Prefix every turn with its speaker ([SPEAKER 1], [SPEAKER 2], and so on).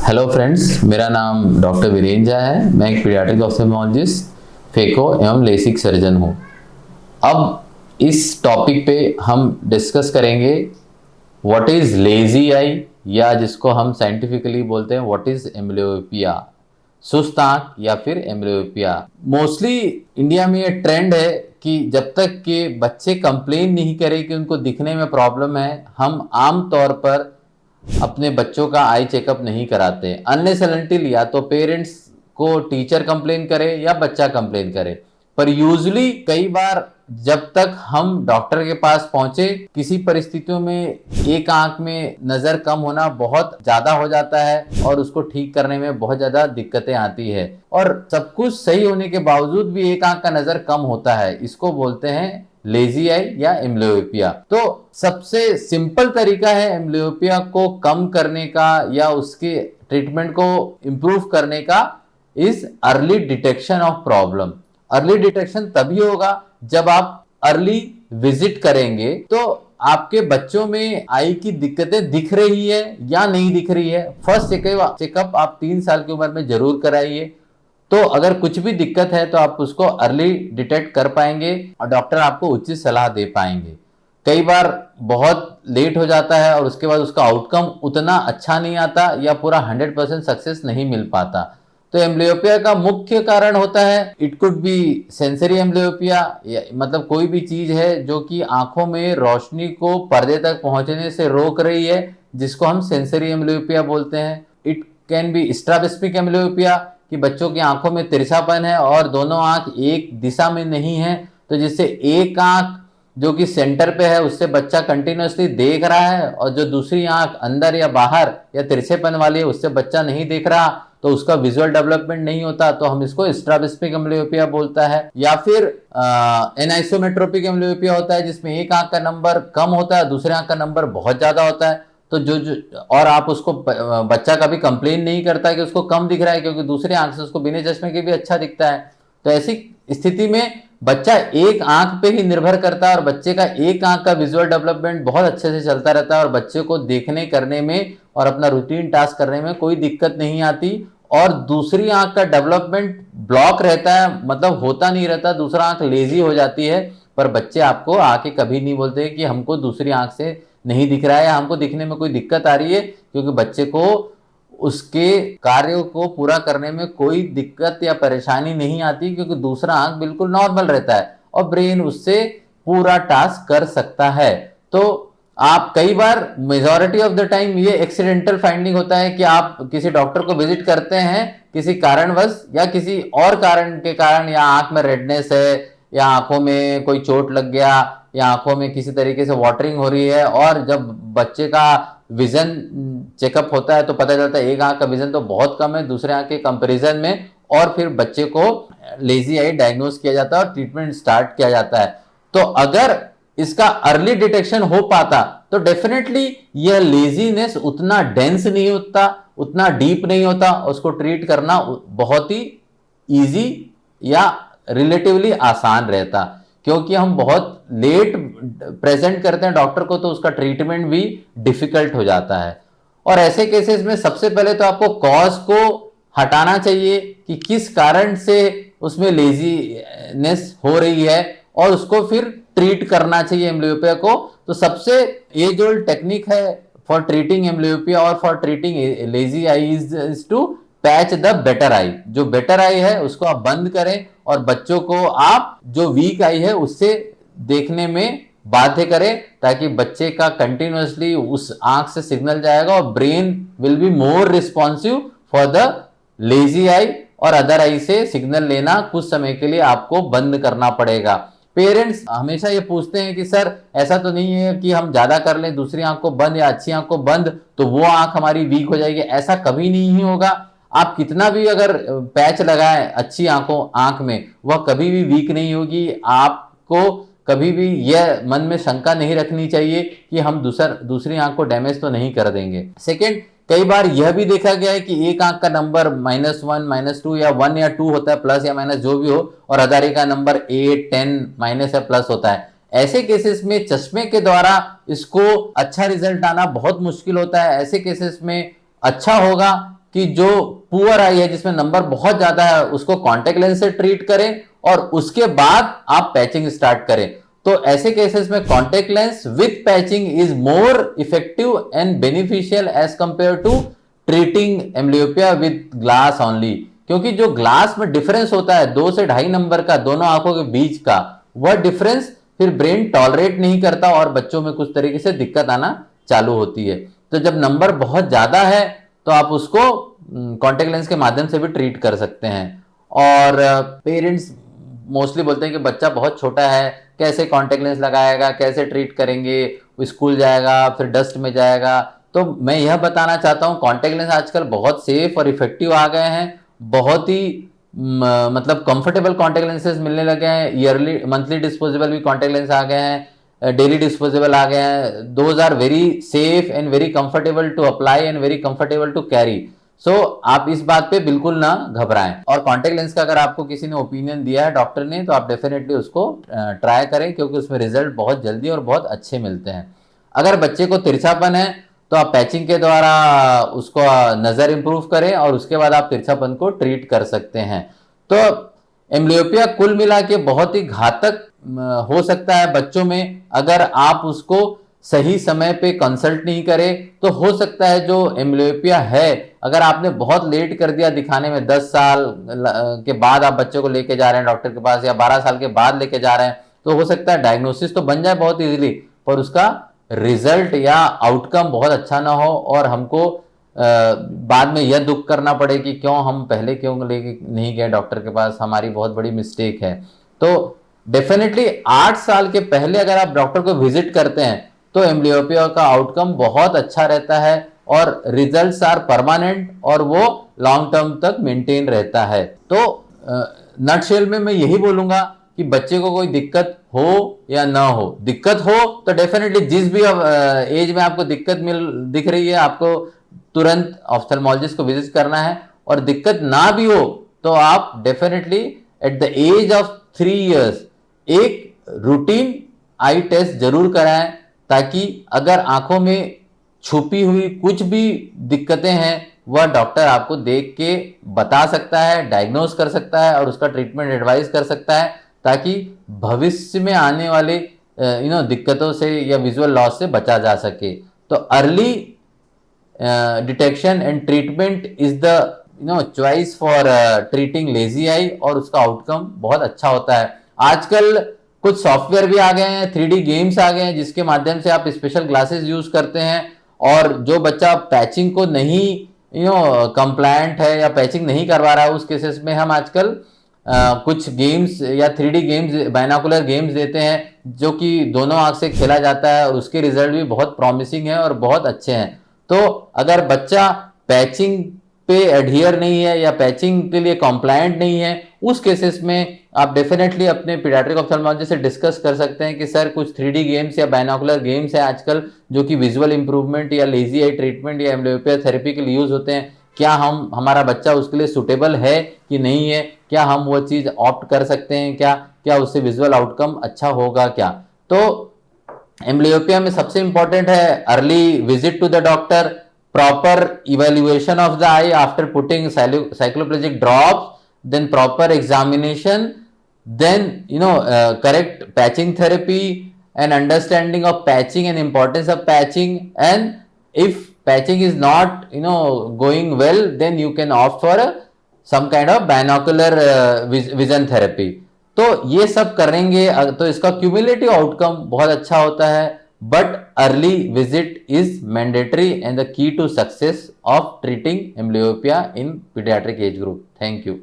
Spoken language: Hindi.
[SPEAKER 1] हेलो फ्रेंड्स, मेरा नाम डॉक्टर वीरेंद्र झा है। मैं एक पीडियाट्रिक ऑप्थेल्मोलॉजिस्ट, फेको एवं लेसिक सर्जन हूँ। अब इस टॉपिक पे हम डिस्कस करेंगे व्हाट इज़ लेजी आई, या जिसको हम साइंटिफिकली बोलते हैं व्हाट इज़ एम्ब्लियोपिया, सुस्त आँख या फिर एम्ब्लियोपिया। मोस्टली इंडिया में ये ट्रेंड है कि जब तक के बच्चे कंप्लेन नहीं करें कि उनको दिखने में प्रॉब्लम है, हम आम तौर पर अपने बच्चों का आई चेकअप नहीं कराते। अनलेस एंड अनटिल या तो पेरेंट्स को टीचर कंप्लेन करे या बच्चा कंप्लेन करे। पर यूजुअली कई बार जब तक हम डॉक्टर के पास पहुंचे, किसी परिस्थितियों में एक आंख में नजर कम होना बहुत ज्यादा हो जाता है और उसको ठीक करने में बहुत ज्यादा दिक्कतें आती है, और सब कुछ सही होने के बावजूद भी एक आंख का नजर कम होता है। इसको बोलते हैं लेजी आई या एम्ब्लियोपिया। तो सबसे सिंपल तरीका है एम्ब्लियोपिया को कम करने का या उसके ट्रीटमेंट को इंप्रूव करने का is early detection of problem. Early detection तभी होगा जब आप अर्ली विजिट करेंगे। तो आपके बच्चों में आई की दिक्कतें दिख रही है या नहीं दिख रही है, फर्स्ट चेकअप आप 3 साल की उम्र में जरूर कराइए। तो अगर कुछ भी दिक्कत है तो आप उसको अर्ली डिटेक्ट कर पाएंगे और डॉक्टर आपको उचित सलाह दे पाएंगे। कई बार बहुत लेट हो जाता है और उसके बाद उसका आउटकम उतना अच्छा नहीं आता या पूरा 100% सक्सेस नहीं मिल पाता। तो एम्ब्लियोपिया का मुख्य कारण होता है, it could be sensory amblyopia, मतलब कोई भी चीज है जो कि आंखों में रोशनी को पर्दे तक पहुंचने से रोक रही है, जिसको हम सेंसरी एम्ब्लियोपिया बोलते हैं। इट कैन बी स्ट्राबिस्मिक एम्ब्लियोपिया, कि बच्चों की आंखों में तिरछापन है और दोनों आंख एक दिशा में नहीं है, तो जिससे एक आंख जो कि सेंटर पे है उससे बच्चा कंटिन्यूसली देख रहा है और जो दूसरी आंख अंदर या बाहर या तिरछेपन वाली है उससे बच्चा नहीं देख रहा, तो उसका विजुअल डेवलपमेंट नहीं होता, तो हम इसको स्ट्राबिस्मिक एम्ब्लियोपिया बोलता है। या फिर एनाइसोमेट्रोपिक एम्ब्लियोपिया होता है, जिसमें एक आंख का नंबर कम होता है, दूसरे आंख का नंबर बहुत ज्यादा होता है। तो जो और आप उसको बच्चा कभी कंप्लेन नहीं करता कि उसको कम दिख रहा है, क्योंकि दूसरे आंख से उसको बिना चश्मे के भी अच्छा दिखता है। तो ऐसी स्थिति में बच्चा एक आंख पे ही निर्भर करता है और बच्चे का एक आंख का विजुअल डेवलपमेंट बहुत अच्छे से चलता रहता है और बच्चे को देखने करने में और अपना रूटीन टास्क करने में कोई दिक्कत नहीं आती, और दूसरी आंख का डेवलपमेंट ब्लॉक रहता है, मतलब होता नहीं रहता, दूसरा आंख लेजी हो जाती है। पर बच्चे आपको आके कभी नहीं बोलते कि हमको दूसरी आंख से नहीं दिख रहा है या हमको दिखने में कोई दिक्कत आ रही है, क्योंकि बच्चे को उसके कार्यों को पूरा करने में कोई दिक्कत या परेशानी नहीं आती, क्योंकि दूसरा आंख बिल्कुल नॉर्मल रहता है और ब्रेन उससे पूरा टास्क कर सकता है। तो आप कई बार मेजॉरिटी ऑफ द टाइम ये एक्सीडेंटल फाइंडिंग होता है कि आप किसी डॉक्टर को विजिट करते हैं किसी कारणवश या किसी और कारण के कारण, या आंख में रेडनेस है या आंखों में कोई चोट लग गया या आंखों में किसी तरीके से वाटरिंग हो रही है, और जब बच्चे का विजन चेकअप होता है तो पता चलता है एक आंख का विजन तो बहुत कम है दूसरे आंख के कंपैरिजन में, और फिर बच्चे को लेजी आई डायग्नोज किया जाता है और ट्रीटमेंट स्टार्ट किया जाता है। तो अगर इसका अर्ली डिटेक्शन हो पाता तो डेफिनेटली यह लेजीनेस उतना डेंस नहीं होता, उतना डीप नहीं होता, उसको ट्रीट करना बहुत ही इजी या रिलेटिवली आसान रहता। क्योंकि हम बहुत लेट प्रेजेंट करते हैं डॉक्टर को तो उसका ट्रीटमेंट भी डिफिकल्ट हो जाता है। और ऐसे केसेस में सबसे पहले तो आपको कॉज को हटाना चाहिए कि किस कारण से उसमें लेजीनेस हो रही है, और उसको फिर ट्रीट करना चाहिए एम्ब्लियोपिया को। तो सबसे ये जो टेक्निक है फॉर ट्रीटिंग एम्ब्लियोपिया और for treating lazy eye is to patch the better eye. जो बेटर आई है उसको आप बंद करें और बच्चों को आप जो वीक आई है उससे देखने में बाध्य करें, ताकि बच्चे का कंटिन्यूसली उस आंख से सिग्नल जाएगा और brain will be more responsive for the lazy eye, और अदर आई से सिग्नल लेना कुछ समय के लिए आपको बंद करना पड़ेगा। पेरेंट्स हमेशा ये पूछते हैं कि सर ऐसा तो नहीं है कि हम ज्यादा कर लें दूसरी आंख को बंद या अच्छी आंख को बंद तो वो आंख हमारी वीक हो जाएगी। ऐसा कभी नहीं होगा। आप कितना भी अगर पैच लगाएं अच्छी आंख में, वह कभी भी वीक नहीं होगी। आपको कभी भी यह मन में शंका नहीं रखनी चाहिए कि हम दूसरी आंख को डैमेज तो नहीं कर देंगे। सेकेंड, कई बार यह भी देखा गया है कि एक आंख का नंबर -1, -2 या 1 या 2 होता है, प्लस या माइनस जो भी हो, और अदारी का नंबर 8, 10 माइनस या प्लस होता है। ऐसे केसेस में चश्मे के द्वारा इसको अच्छा रिजल्ट आना बहुत मुश्किल होता है। ऐसे केसेस में अच्छा होगा कि जो पुअर आई है जिसमें नंबर बहुत ज्यादा है उसको कॉन्टेक्ट लेंस से ट्रीट करें और उसके बाद आप पैचिंग स्टार्ट करें। तो ऐसे केसेस में contact lens with patching is more effective and beneficial as compared to treating amblyopia with glass only, क्योंकि जो ग्लास में डिफरेंस होता है 2 से 2.5 नंबर का दोनों आंखों के बीच का, वह डिफरेंस फिर ब्रेन टॉलरेट नहीं करता और बच्चों में कुछ तरीके से दिक्कत आना चालू होती है। तो जब नंबर बहुत ज्यादा है तो आप उसको कॉन्टेक्ट लेंस के माध्यम से भी ट्रीट कर सकते हैं। और पेरेंट्स मोस्टली बोलते हैं कि बच्चा बहुत छोटा है, कैसे कॉन्टेक्ट लेंस लगाएगा, कैसे ट्रीट करेंगे, स्कूल जाएगा फिर डस्ट में जाएगा। तो मैं यह बताना चाहता हूं कॉन्टेक्ट लेंस आजकल बहुत सेफ और इफेक्टिव आ गए हैं, बहुत ही मतलब कंफर्टेबल कॉन्टेक्ट लेंसेज मिलने लगे हैं, ईयरली मंथली डिस्पोजेबल भी कॉन्टेक्ट लेंस आ गए हैं, डेली डिस्पोजेबल आ गए हैं। Those are very safe and very comfortable to apply and very comfortable to carry. So आप इस बात पे बिल्कुल ना घबराएं। और कॉन्टेक्ट लेंस का अगर आपको किसी ने ओपिनियन दिया है डॉक्टर ने, तो आप डेफिनेटली उसको ट्राई करें, क्योंकि उसमें रिजल्ट बहुत जल्दी और बहुत अच्छे मिलते हैं। अगर बच्चे को तिरछापन है तो आप पैचिंग के द्वारा उसको नजर इंप्रूव करें और उसके बाद आप तिरछापन को ट्रीट कर सकते हैं। तो एम्ब्लियोपिया कुल मिला के बहुत ही घातक हो सकता है बच्चों में, अगर आप उसको सही समय पे कंसल्ट नहीं करें तो हो सकता है जो एम्ब्लियोपिया है, अगर आपने बहुत लेट कर दिया दिखाने में, 10 साल के बाद आप बच्चे को लेके जा रहे हैं डॉक्टर के पास या 12 साल के बाद लेके जा रहे हैं, तो हो सकता है डायग्नोसिस तो बन जाए बहुत इजीली, पर उसका रिजल्ट या आउटकम बहुत अच्छा ना हो और हमको बाद में यह दुख करना पड़े कि क्यों हम पहले क्यों लेके नहीं गए डॉक्टर के पास, हमारी बहुत बड़ी मिस्टेक है। तो डेफिनेटली 8 साल के पहले अगर आप डॉक्टर को विजिट करते हैं तो एम्ब्लियोपिया का आउटकम बहुत अच्छा रहता है और रिजल्ट्स आर परमानेंट और वो लॉन्ग टर्म तक मेंटेन रहता है। तो नटशेल में मैं यही बोलूंगा कि बच्चे को कोई दिक्कत हो या ना हो, दिक्कत हो तो डेफिनेटली जिस भी एज में आपको दिक्कत दिख रही है आपको तुरंत ऑफ्थेल्मोलॉजिस्ट को विजिट करना है, और दिक्कत ना भी हो तो आप definitely at the age of 3 years एक रूटीन आई टेस्ट जरूर कराएं, ताकि अगर आंखों में छुपी हुई कुछ भी दिक्कतें हैं वह डॉक्टर आपको देख के बता सकता है, डायग्नोस कर सकता है और उसका ट्रीटमेंट एडवाइस कर सकता है, ताकि भविष्य में आने वाले दिक्कतों से या विजुअल लॉस से बचा जा सके। तो early detection and treatment is the choice for treating lazy eye, और उसका आउटकम बहुत अच्छा होता है। आजकल कुछ सॉफ्टवेयर भी आ गए हैं, 3D गेम्स आ गए हैं जिसके माध्यम से आप स्पेशल ग्लासेस यूज करते हैं, और जो बच्चा पैचिंग को नहीं कंप्लायंट है या पैचिंग नहीं करवा रहा है उस केसेस में हम आजकल कुछ गेम्स या 3D गेम्स, बाइनोकुलर गेम्स देते हैं जो कि दोनों आंख से खेला जाता है और उसके रिजल्ट भी बहुत प्रॉमिसिंग है और बहुत अच्छे हैं। तो अगर बच्चा पैचिंग पे एडहियर नहीं है या पैचिंग के लिए कॉम्प्लायंट नहीं है, उस केसेस में आप डेफिनेटली अपने पीडियाट्रिक ऑप्थेल्मोलॉजिस्ट से डिस्कस कर सकते हैं कि सर कुछ 3D गेम्स या बाइनोकुलर गेम्स है आजकल जो कि विजुअल इंप्रूवमेंट या लेजी आई ट्रीटमेंट या एम्ब्लियोपिया थेरेपी के लिए यूज होते हैं, क्या हमारा बच्चा उसके लिए सुटेबल है कि नहीं है, क्या हम वो चीज ऑप्ट कर सकते हैं, क्या उससे विजुअल आउटकम अच्छा होगा क्या। तो एम्ब्लियोपिया में सबसे इंपॉर्टेंट है early visit to the doctor, proper evaluation of the eye after putting cycloplegic drops, then proper examination, then correct patching therapy and understanding of patching and importance of patching, and if patching is not going well, then you can opt for some kind of binocular vision therapy। तो ये सब करेंगे तो इसका क्यूमुलेटिव आउटकम बहुत अच्छा होता है, but early visit is mandatory and the key to success of treating amblyopia in paediatric age group. Thank you.